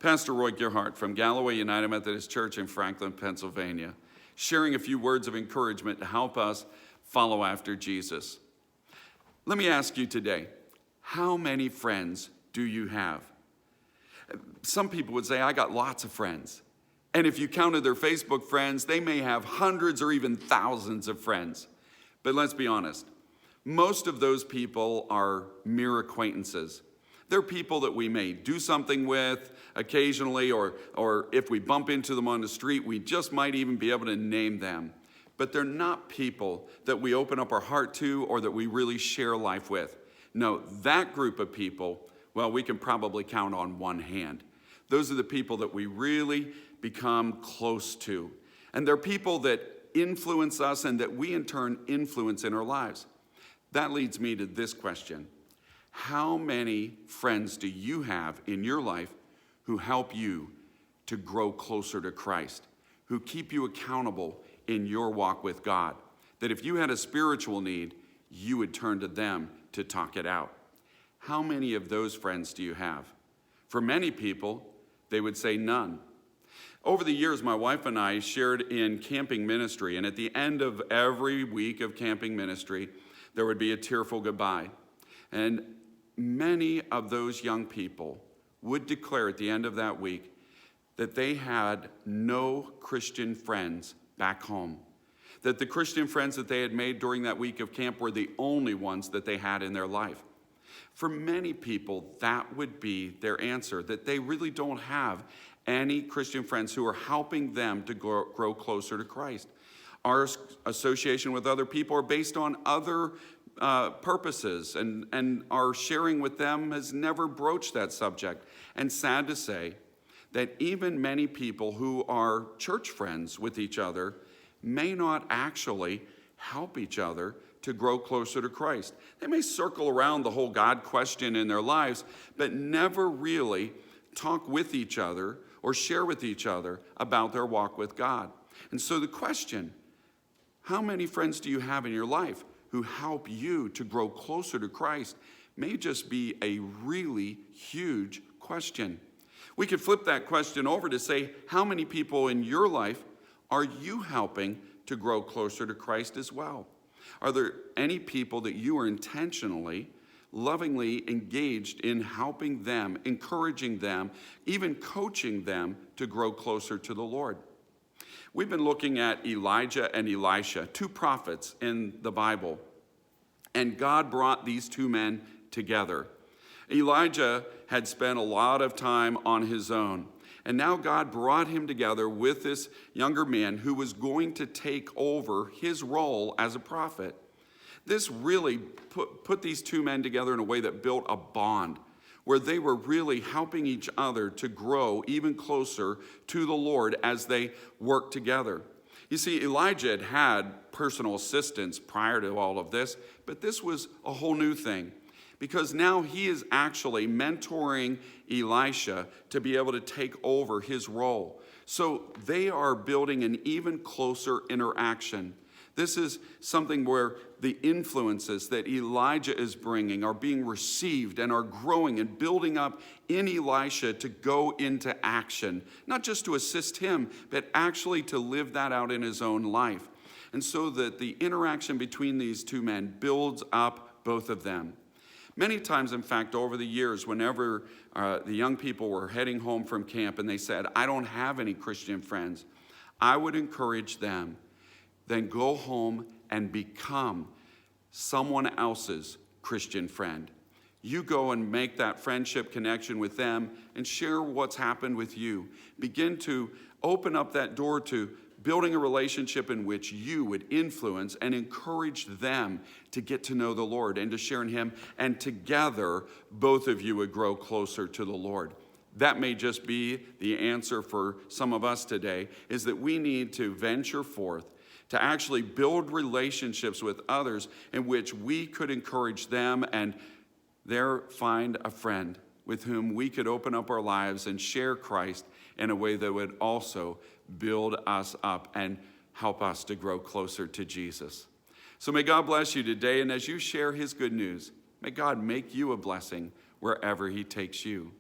Pastor Roy Gerhardt from Galloway United Methodist Church in Franklin, Pennsylvania, sharing a few words of encouragement to help us follow after Jesus. Let me ask you today, how many friends do you have? Some people would say, I got lots of friends. And if you counted their Facebook friends, they may have hundreds or even thousands of friends. But let's be honest, most of those people are mere acquaintances. They're people that we may do something with occasionally, or if we bump into them on the street, we just might even be able to name them. But they're not people that we open up our heart to or that we really share life with. No, that group of people, well, we can probably count on one hand. Those are the people that we really become close to. And they're people that influence us and that we in turn influence in our lives. That leads me to this question. How many friends do you have in your life who help you to grow closer to Christ, who keep you accountable in your walk with God? That if you had a spiritual need, you would turn to them to talk it out. How many of those friends do you have? For many people, they would say none. Over the years, my wife and I shared in camping ministry, and at the end of every week of camping ministry, there would be a tearful goodbye. And many of those young people would declare at the end of that week that they had no Christian friends back home. That the Christian friends that they had made during that week of camp were the only ones that they had in their life. For many people, that would be their answer, that they really don't have any Christian friends who are helping them to grow closer to Christ. Our association with other people are based on other purposes, and our sharing with them has never broached that subject. And sad to say that even many people who are church friends with each other may not actually help each other to grow closer to Christ. They may circle around the whole God question in their lives, but never really talk with each other or share with each other about their walk with God. And so the question, how many friends do you have in your life who help you to grow closer to Christ, may just be a really huge question. We could flip that question over to say, how many people in your life are you helping to grow closer to Christ as well? Are there any people that you are intentionally, lovingly engaged in helping them, encouraging them, even coaching them to grow closer to the Lord? We've been looking at Elijah and Elisha, two prophets in the Bible, and God brought these two men together. Elijah had spent a lot of time on his own, and now God brought him together with this younger man who was going to take over his role as a prophet. This really put these two men together in a way that built a bond where they were really helping each other to grow even closer to the Lord as they worked together. You see, Elijah had had personal assistants prior to all of this, but this was a whole new thing because now he is actually mentoring Elisha to be able to take over his role. So they are building an even closer interaction. This is something where the influences that Elijah is bringing are being received and are growing and building up in Elisha to go into action, not just to assist him, but actually to live that out in his own life. And so that the interaction between these two men builds up both of them. Many times, in fact, over the years, whenever the young people were heading home from camp and they said, I don't have any Christian friends, I would encourage them, then go home and become someone else's Christian friend. You go and make that friendship connection with them and share what's happened with you. Begin to open up that door to building a relationship in which you would influence and encourage them to get to know the Lord and to share in Him, and together both of you would grow closer to the Lord. That may just be the answer for some of us today, is that we need to venture forth to actually build relationships with others in which we could encourage them and there find a friend with whom we could open up our lives and share Christ in a way that would also build us up and help us to grow closer to Jesus. So may God bless you today, and as you share His good news, may God make you a blessing wherever He takes you.